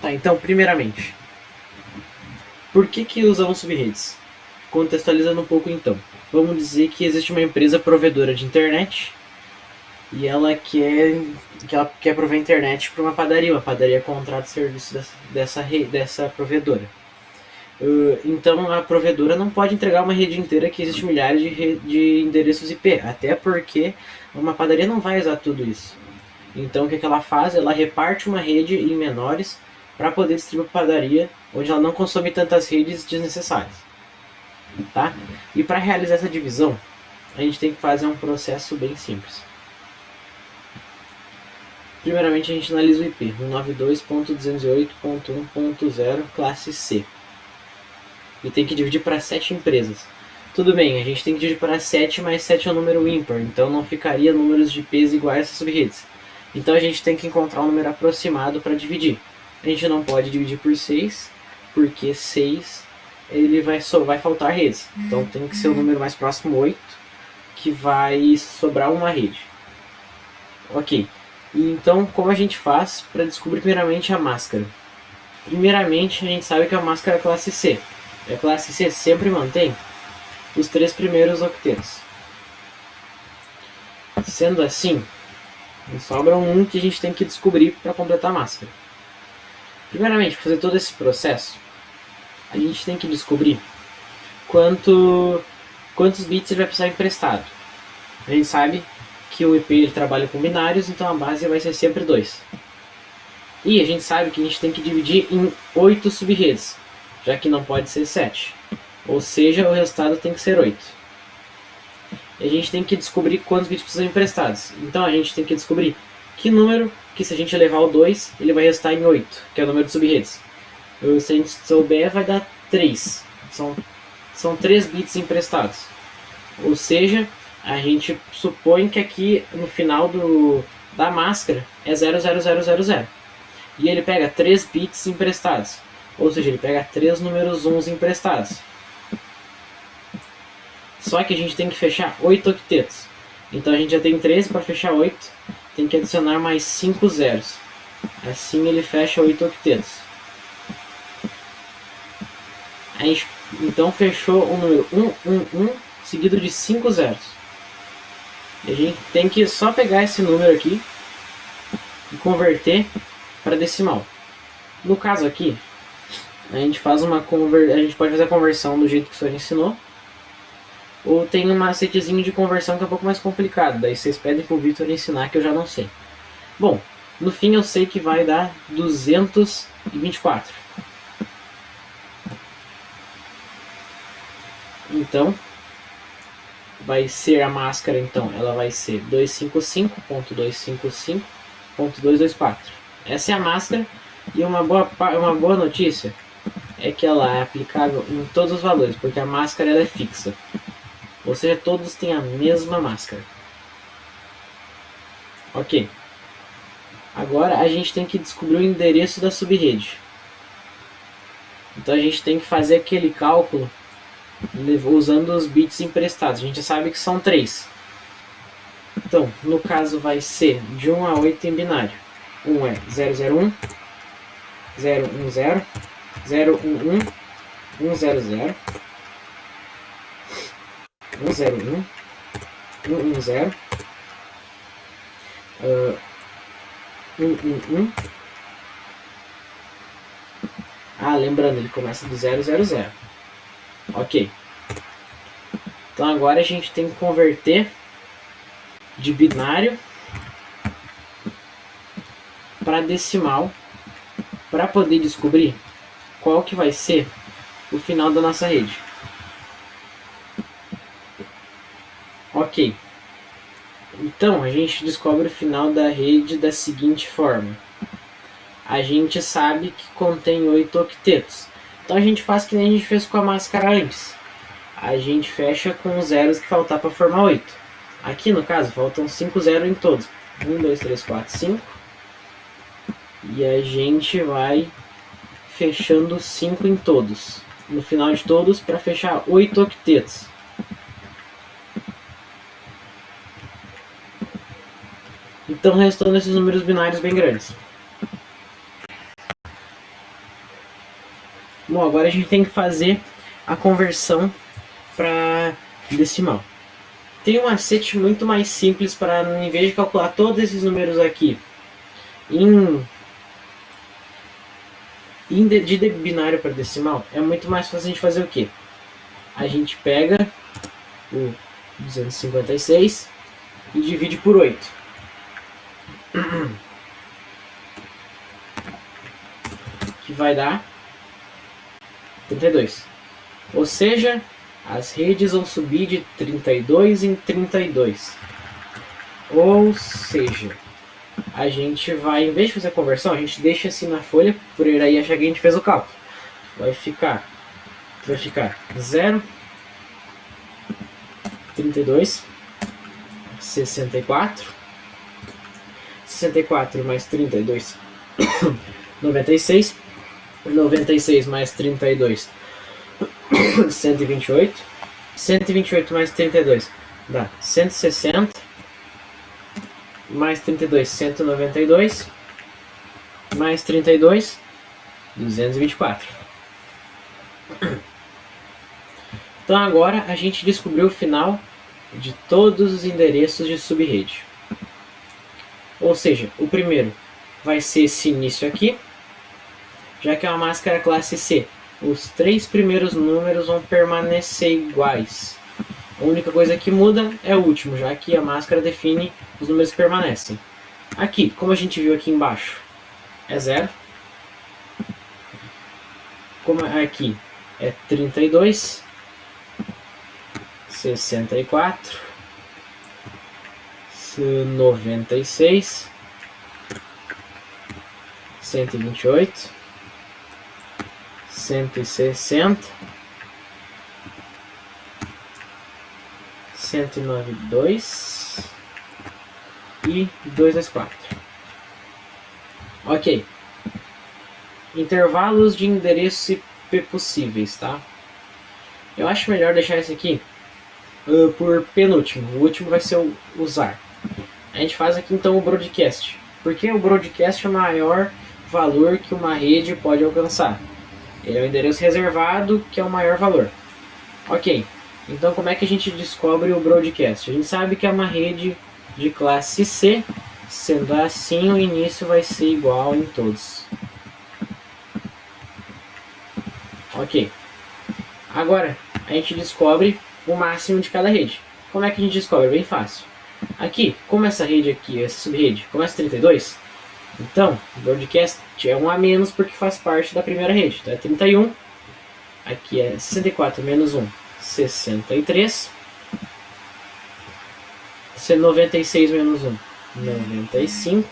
Tá, então, primeiramente, por que usamos subredes? Contextualizando um pouco então. Vamos dizer que existe uma empresa provedora de internet e ela quer prover internet para uma padaria. Uma padaria contrata o serviço dessa provedora. Então a provedora não pode entregar uma rede inteira que existe milhares de endereços IP, até porque uma padaria não vai usar tudo isso. Então o que ela faz? Ela reparte uma rede em menores para poder distribuir para a padaria, onde ela não consome tantas redes desnecessárias. Tá? E para realizar essa divisão, a gente tem que fazer um processo bem simples. Primeiramente a gente analisa o IP, 192.208.1.0 classe C. E tem que dividir para 7 empresas. Tudo bem, a gente tem que dividir para 7, mas 7 é um número ímpar, então não ficaria números de IPs iguais a essas subredes. Então a gente tem que encontrar um número aproximado para dividir. A gente não pode dividir por 6, porque 6 vai faltar redes. Então tem que ser o número mais próximo, 8, que vai sobrar uma rede. Ok. E então como a gente faz para descobrir primeiramente a máscara? Primeiramente a gente sabe que a máscara é classe C. A classe C sempre mantém os 3 primeiros octetos. Sendo assim, sobra um que a gente tem que descobrir para completar a máscara. Primeiramente, para fazer todo esse processo, a gente tem que descobrir quantos bits ele vai precisar emprestado. A gente sabe que o IP ele trabalha com binários, então a base vai ser sempre 2. E a gente sabe que a gente tem que dividir em 8 subredes, já que não pode ser 7. Ou seja, o resultado tem que ser 8. E a gente tem que descobrir quantos bits precisam emprestados. Então a gente tem que descobrir que número, que se a gente levar o 2, ele vai restar em 8, que é o número de subredes. Se a gente souber, vai dar 3. São 3 bits emprestados. Ou seja, a gente supõe que aqui no final da máscara é 00000. E ele pega 3 bits emprestados. Ou seja, ele pega 3 números 1 emprestados. Só que a gente tem que fechar 8 octetos. Então a gente já tem 13 para fechar 8. Tem que adicionar mais 5 zeros. Assim ele fecha 8 octetos. A gente então fechou o número 111 seguido de 5 zeros. E a gente tem que só pegar esse número aqui e converter para decimal. No caso aqui, a gente pode fazer a conversão do jeito que o senhor ensinou. Ou tem um macetezinho de conversão que é um pouco mais complicado. Daí vocês pedem pro Victor ensinar que eu já não sei. Bom, no fim eu sei que vai dar 224. Então, vai ser a máscara, então, ela vai ser 255.255.224. Essa é a máscara. E uma boa notícia é que ela é aplicável em todos os valores, porque a máscara ela é fixa. Ou seja, todos têm a mesma máscara. Ok. Agora a gente tem que descobrir o endereço da subrede. Então a gente tem que fazer aquele cálculo usando os bits emprestados. A gente já sabe que são 3. Então, no caso vai ser de 1 a 8 em binário. 1 é 001, 010, 011, 100, 101, 110, 111. Lembrando, ele começa do 000. Ok. Então agora a gente tem que converter de binário para decimal para poder descobrir qual que vai ser o final da nossa rede. Ok. Então a gente descobre o final da rede da seguinte forma. A gente sabe que contém 8 octetos. Então a gente faz que nem a gente fez com a máscara antes. A gente fecha com os zeros que faltar para formar 8. Aqui no caso faltam 5 zeros em todos. 1, 2, 3, 4, 5. E a gente vai fechando 5 em todos. No final de todos para fechar 8 octetos. Então restando esses números binários bem grandes. Bom, agora a gente tem que fazer a conversão para decimal. Tem um macete muito mais simples para, em vez de calcular todos esses números aqui de binário para decimal, é muito mais fácil a gente fazer o quê? A gente pega o 256 e divide por 8. Que vai dar 32. Ou seja, as redes vão subir de 32 em 32. Ou seja, a gente vai, em vez de fazer a conversão, a gente deixa assim na folha, por aí achar que a gente fez o cálculo. Vai ficar 0, 32, 64, 64 mais 32, 96, 96 mais 32, 128, 128 mais 32 dá 160, mais 32, 192, mais 32, 224. Então agora a gente descobriu o final de todos os endereços de subrede. Ou seja, o primeiro vai ser esse início aqui, já que é uma máscara classe C. Os 3 primeiros números vão permanecer iguais. A única coisa que muda é o último, já que a máscara define os números que permanecem. Aqui, como a gente viu aqui embaixo, é 0. Como aqui é 32, 64, 96, 128, 160, 192 e 224. Ok. Intervalos de endereço IP possíveis, tá? Eu acho melhor deixar esse aqui por penúltimo. O último vai ser o usar. A gente faz aqui então o broadcast. Porque o broadcast é o maior valor que uma rede pode alcançar. Ele é o endereço reservado, que é o maior valor. Ok. Então como é que a gente descobre o broadcast? A gente sabe que é uma rede de classe C. Sendo assim, o início vai ser igual em todos. Ok. Agora, a gente descobre o máximo de cada rede. Como é que a gente descobre? Bem fácil. Aqui, como essa rede aqui, essa subrede, começa 32, então, o broadcast é 1 a menos porque faz parte da primeira rede. Então é 31. Aqui é 64 menos 1, 63. 96 menos 1, 95.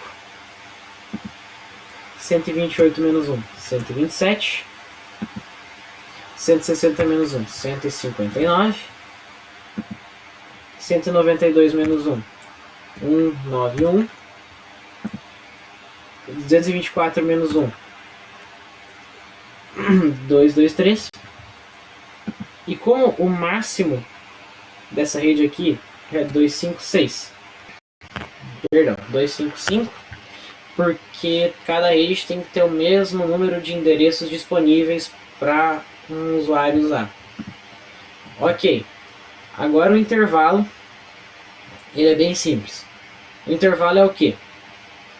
128 menos 1, 127. 160 menos 1, 159. 192 menos 1, 191. 224 menos 1, 223. E como o máximo dessa rede aqui é 256. Perdão, 255. Porque cada rede tem que ter o mesmo número de endereços disponíveis para um usuário usar. Ok. Agora o intervalo, ele é bem simples. O intervalo é o quê?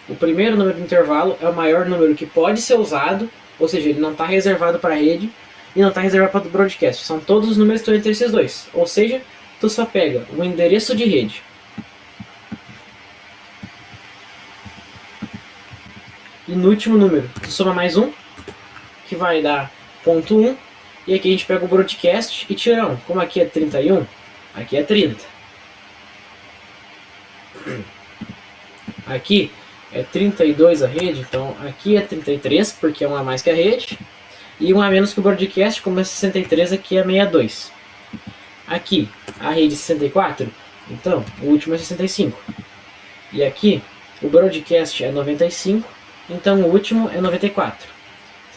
O primeiro número do intervalo é o maior número que pode ser usado, ou seja, ele não está reservado para a rede e não está reservado para o broadcast. São todos os números que estão entre esses dois. Ou seja, tu só pega o endereço de rede e no último número tu soma mais um, que vai dar ponto 1, e aqui a gente pega o broadcast e tira 1. Como aqui é 31, aqui é 30. Aqui é 32 a rede, então aqui é 33, porque é 1 a mais que a rede, e 1 a menos que o broadcast, como é 63, aqui é 62. Aqui, a rede é 64, então o último é 65. E aqui, o broadcast é 95, então o último é 94.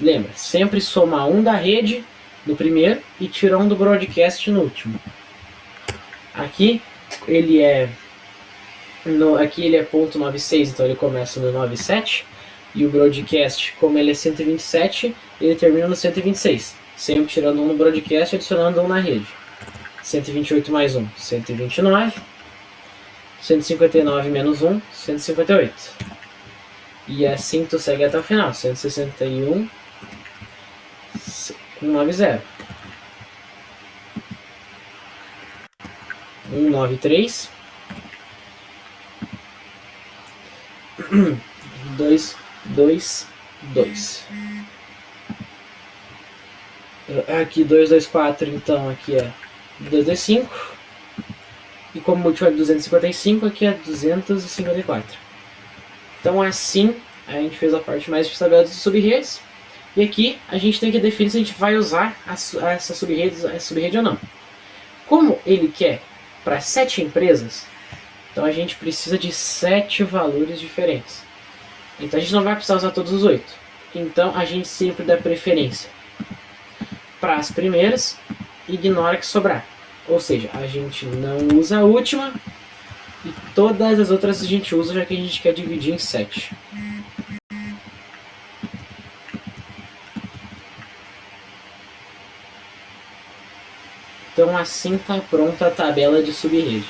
Lembra, sempre soma 1 da rede no primeiro e tira 1 do broadcast no último. Aqui, aqui ele é ponto 96, então ele começa no 97, E o broadcast, como ele é 127, ele termina no 126. Sempre tirando um no broadcast e adicionando um na rede. 128 mais 1, 129. 159 menos 1, 158. E assim tu segue até o final. 161, 190. 193. 2, 2, 2. Aqui 2, 2, 4, então aqui é 2, 2, 5. E como o último é 255, aqui é 254. Então assim, a gente fez a parte mais de tabela de subredes. E aqui a gente tem que definir se a gente vai usar essa subrede ou não. Como ele quer para 7 empresas, então a gente precisa de 7 valores diferentes. Então a gente não vai precisar usar todos os 8. Então a gente sempre dá preferência para as primeiras e ignora que sobrar. Ou seja, a gente não usa a última e todas as outras a gente usa, já que a gente quer dividir em 7. Então assim está pronta a tabela de subrede.